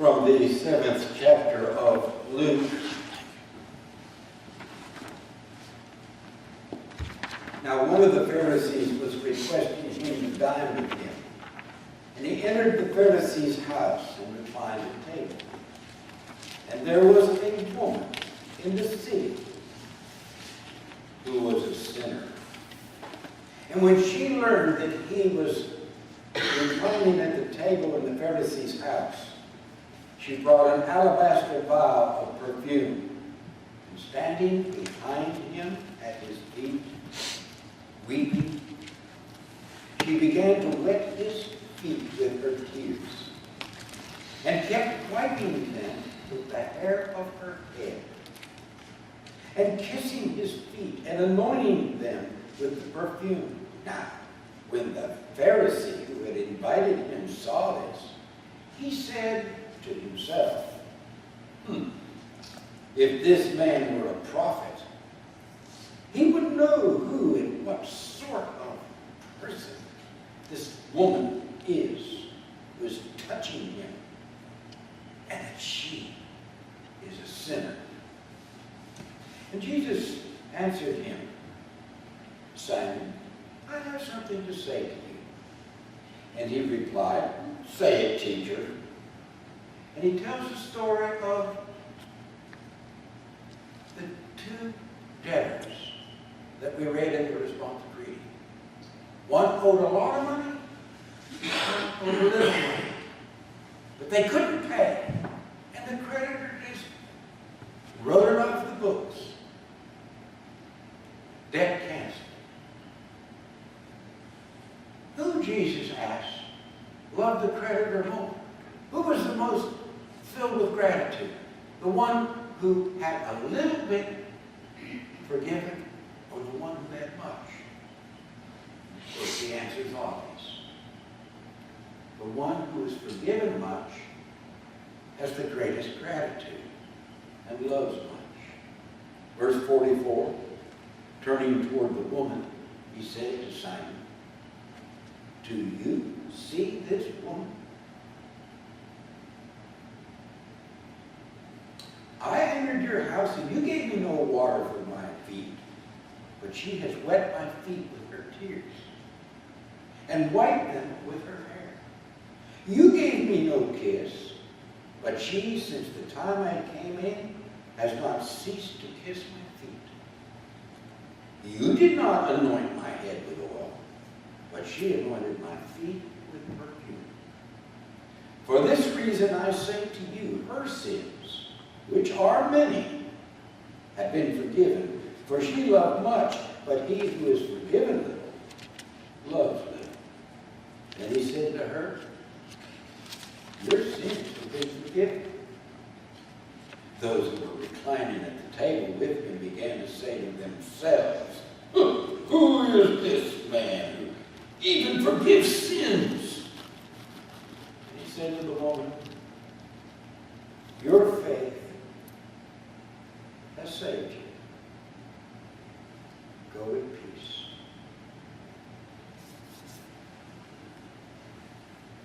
from the 7th chapter of Luke. Now, one of the Pharisees was requesting him to dine with him. And he entered the Pharisee's house and reclined at table. And there was a woman in the city who was a sinner. And when she learned that he was reclining at the table in the Pharisee's house, she brought an alabaster vial of perfume, and standing behind him at his feet, weeping, she began to wet his feet with her tears, and kept wiping them with the hair of her head, and kissing his feet, and anointing them with the perfume. Now, when the Pharisee who had invited him saw this, he said to himself, if this man were a prophet, he would know who and what sort of person this woman is who is touching him, and that she is a sinner. And Jesus answered him, Simon, I have something to say to you. And he replied, say it, teacher. And he tells the story of the two debtors that we read in the responsive reading. One owed a lot of money, one owed a little money. But they couldn't pay. And the creditor just wrote it off the books. Debt canceled. Who, Jesus asked, loved the creditor more? Who was the most filled with gratitude? The one who had a little bit forgiven, or the one who had much? Of course, the answer is obvious. The one who is forgiven much has the greatest gratitude and loves much. Verse 44, turning toward the woman, he said to Simon, do you see this woman? I entered your house and you gave me no water for my feet, but she has wet my feet with her tears and wiped them with her hair. You gave me no kiss, but she, since the time I came in, has not ceased to kiss my feet. You did not anoint my head with oil, but she anointed my feet with perfume. For this reason I say to you, her sins, which are many, have been forgiven. For she loved much, but he who is forgiven little, loves little. Then he said to her, your sins have been forgiven. Those who were reclining at the table with him began to say to themselves, who is this man who even forgives sins? And he said to the woman, your faith has saved you. Go in peace.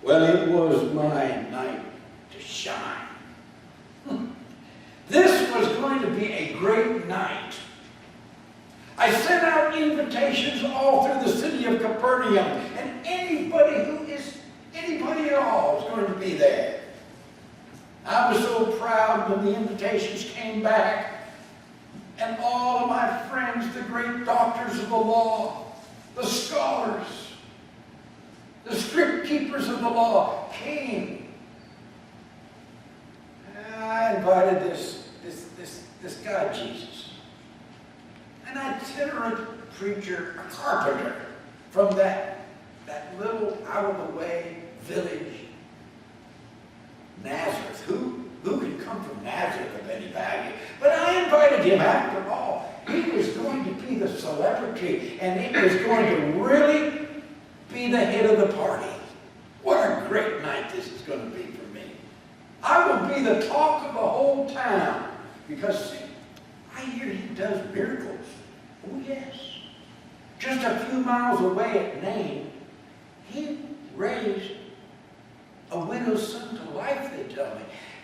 Well, it was my night to shine. This was going to be a great night. I sent out invitations all through the city of Capernaum, and anybody at all is going to be there. I was so proud when the invitations came back, and all of my friends, the great doctors of the law, the scholars, the strict keepers of the law came. And I invited this guy, Jesus, an itinerant preacher, a carpenter from that little out-of-the-way village, Nazareth. Who could come from Nazareth of any value? But I invited him after all. He was going to be the celebrity, and it was going to really be the hit of the party. What a great night this is going to be for me. I will be the talk of the whole town, because see, I hear he does miracles. Oh yes. Just a few miles away at Nain, he raised a widow's son to life, they tell me.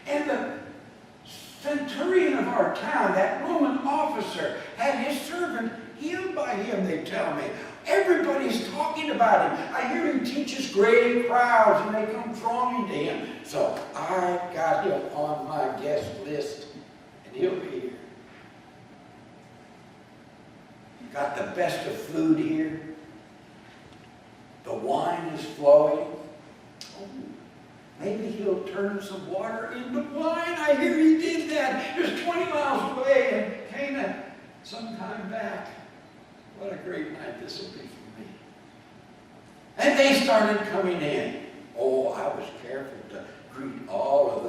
And the centurion of our town, that Roman officer, had his servant healed by him, they tell me. Everybody's talking about him. I hear he teaches great crowds, and they come thronging to him. So I got him on my guest list, and he'll be here. Got the best of food here. The wine is flowing. Oh, maybe he'll turn some water into wine. I hear he did that just 20 miles away in Cana some time back. What a great night this will be for me. And they started coming in. Oh, I was careful to greet all of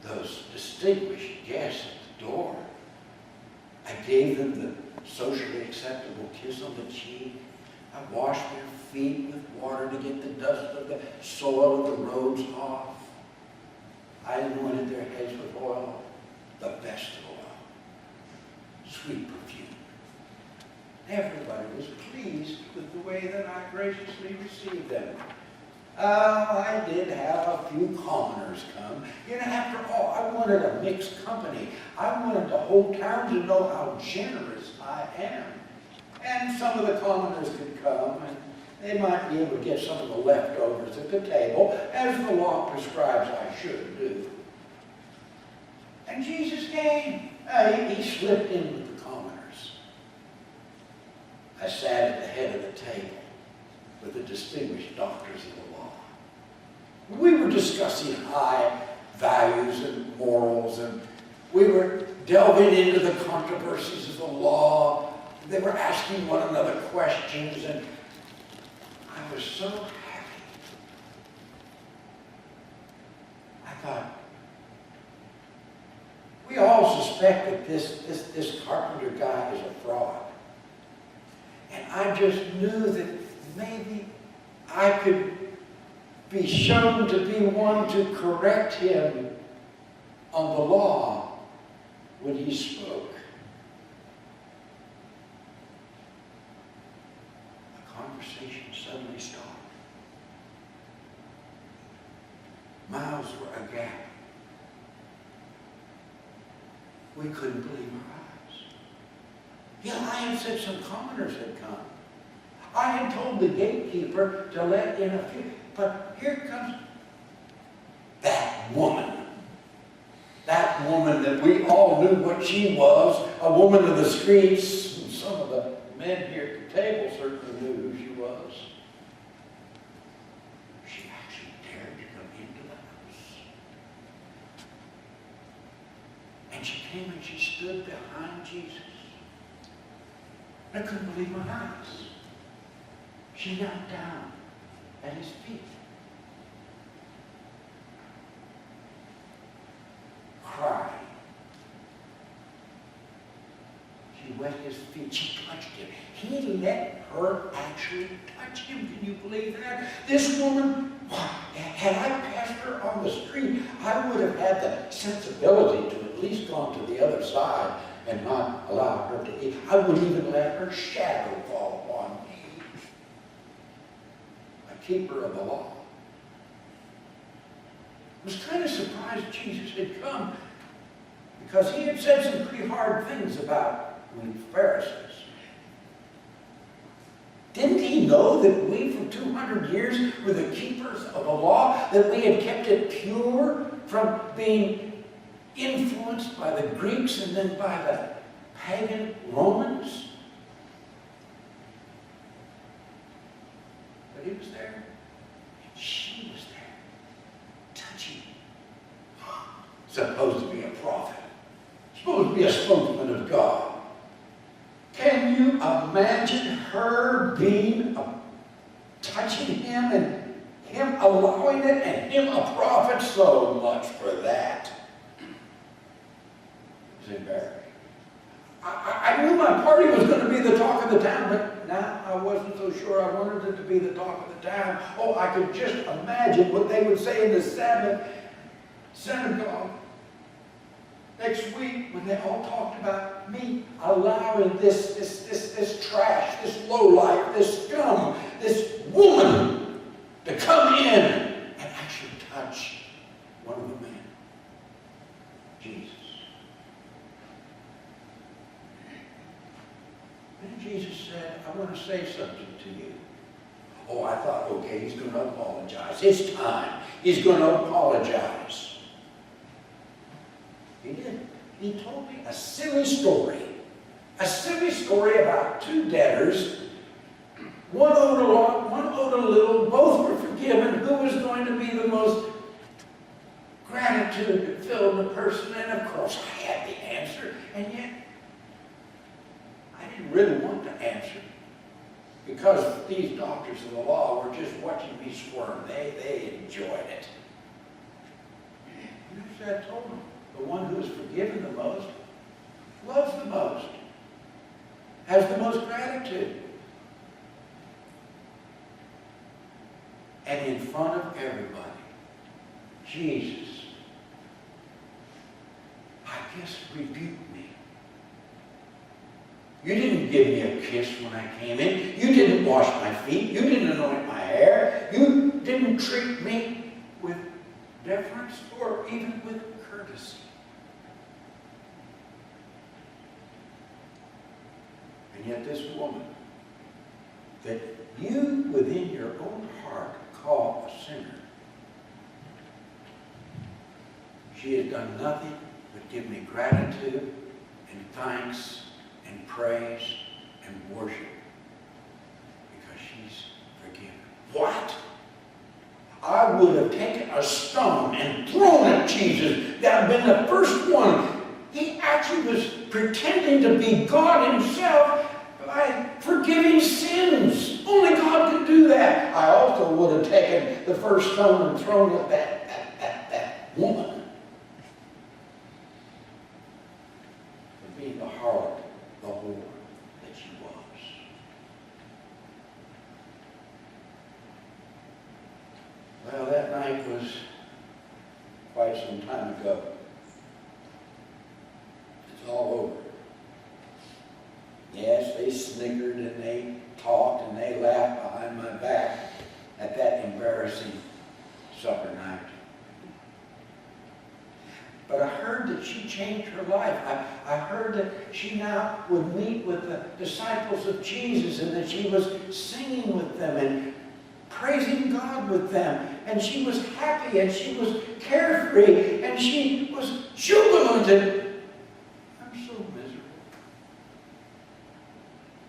those distinguished guests at the door. I gave them the socially acceptable kiss on the cheek. I washed their feet with water to get the dust of the soil of the robes off. I anointed their heads with oil, the best of oil, sweet perfume. Everybody was pleased with the way that I graciously received them. I did have a few commoners come. You know, after all, I wanted a mixed company. I wanted the whole town to know how generous I am. And some of the commoners could come, and they might be able to get some of the leftovers at the table, as the law prescribes I should do. And Jesus came. He slipped in with the commoners. I sat at the head of the table with the distinguished doctors of the law. We were discussing high values and morals, and we were delving into the controversies of the law. They were asking one another questions, and I was so happy. I thought, we all suspect that this carpenter guy is a fraud. And I just knew that maybe I could be shown to be one to correct him on the law when he spoke. The conversation suddenly stopped. Mouths were agape. We couldn't believe our eyes. Yeah, I had said some commoners had come. I had told the gatekeeper to let in a few. But here comes that woman. That woman that we all knew what she was, a woman of the streets, and some of the men here at the table certainly knew who she was. She actually dared to come into the house. And she came and she stood behind Jesus. I couldn't believe my eyes. She knelt down at his feet. Cried. She wet his feet. She touched him. He let her actually touch him. Can you believe that? This woman, had I passed her on the street, I would have had the sensibility to at least gone to the other side and not allow her to eat. I wouldn't even let her shadow fall upon me. Keeper of the law. I was kind of surprised Jesus had come because he had said some pretty hard things about we Pharisees. Didn't he know that we for 200 years were the keepers of the law, that we had kept it pure from being influenced by the Greeks and then by the pagan Romans? But he was there. And she was there. Touching. Supposed to be a prophet. Supposed to be a spokesman of God. Can you imagine her being touching him and him allowing it and him a prophet? So much for that. It was embarrassing. I knew my party was going to be the talk of the town, but now I wasn't so sure I wanted it to be the talk of the town. Oh, I could just imagine what they would say in the Sabbath synagogue next week when they all talked about me allowing this trash, this lowlife, this scum, this woman to come in and actually touch touch one of the men. Jesus. Then Jesus said, I want to say something to you. Oh, I thought, okay, he's going to apologize. It's time. He's going to apologize. He did. He told me a silly story. A silly story about two debtors. One owed a lot, one owed a little. Both were forgiven. Who was going to be the most gratitude-filled person? And of course, I had the answer. And yet, I didn't really want to answer. Because these doctors of the law were just watching me squirm. They enjoyed it. And so I told them, the one who is forgiven the most, loves the most, has the most gratitude. And in front of everybody, Jesus, I guess, rebuked me. You didn't give me a kiss when I came in. You didn't wash my feet. You didn't anoint my hair. You didn't treat me with deference or even with courtesy. And yet this woman that you within your own heart call a sinner, she has done nothing but give me gratitude and thanks and praise and worship because she's forgiven. What? I would have taken a stone and thrown at Jesus. That would have been the first one. He actually was pretending to be God himself by forgiving sins. Only God could do that. I also would have taken the first stone and thrown at that woman for being the harlot, the whore that she was. Well, that night was quite some time ago. It's all over. Yes, they snickered and they talked and they laughed behind my back at that embarrassing supper night. But I heard that she changed her life. I heard that she now would meet with the disciples of Jesus and that she was singing with them and praising God with them. And she was happy and she was carefree and she was jubilant. And I'm so miserable.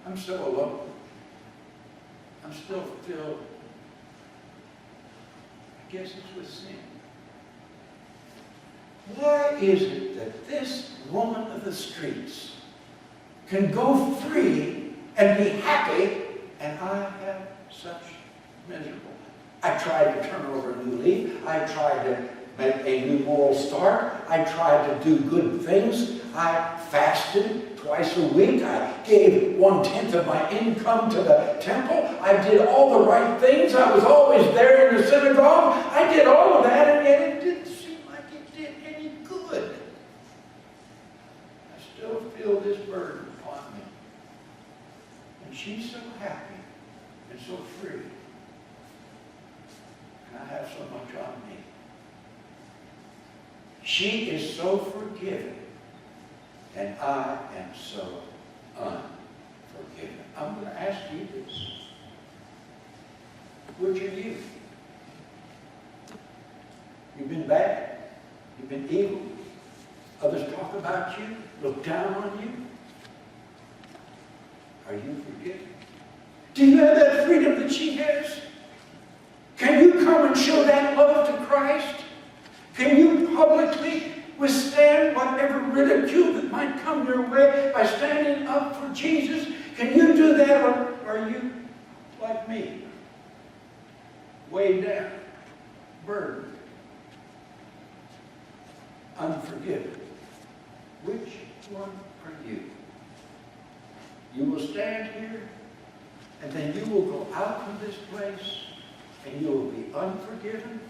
I'm so alone. I'm still filled, I guess it's with sin. Why is it that this woman of the streets can go free and be happy, and I have such miserable? I tried to turn over a new leaf. I tried to make a new moral start. I tried to do good things. I fasted twice a week. I gave 1/10 of my income to the temple. I did all the right things. I was always there in the synagogue. I did all of that, and yet it didn't seem like it did any good. I still feel this burden upon me. And she's so happy and so free. And I have so much on me. She is so forgiven, and I am so unforgiven. I'm going to ask you this. Which are you? You've been bad. You've been evil. Others talk about you, look down on you. Are you forgiven? Do you have that freedom that she has? Can you come and show that love to Christ? Can you publicly withstand whatever ridicule that might come your way by standing up for Jesus? Can you do that, or are you like me? Weighed down, burdened, unforgiven. Which one are you? You will stand here, and then you will go out from this place, and you will be unforgiven,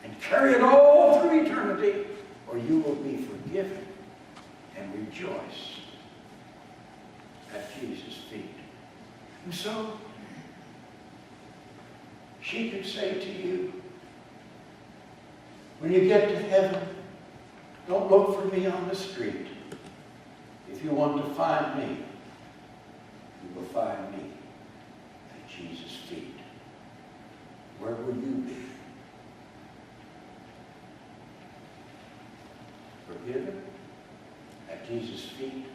and carry it all through eternity, or you will be forgiven and rejoice at Jesus' feet. And so, she could say to you, When you get to heaven, don't look for me on the street. If you want to find me, you will find me at Jesus' feet. Where will you be? Forgiven at Jesus' feet?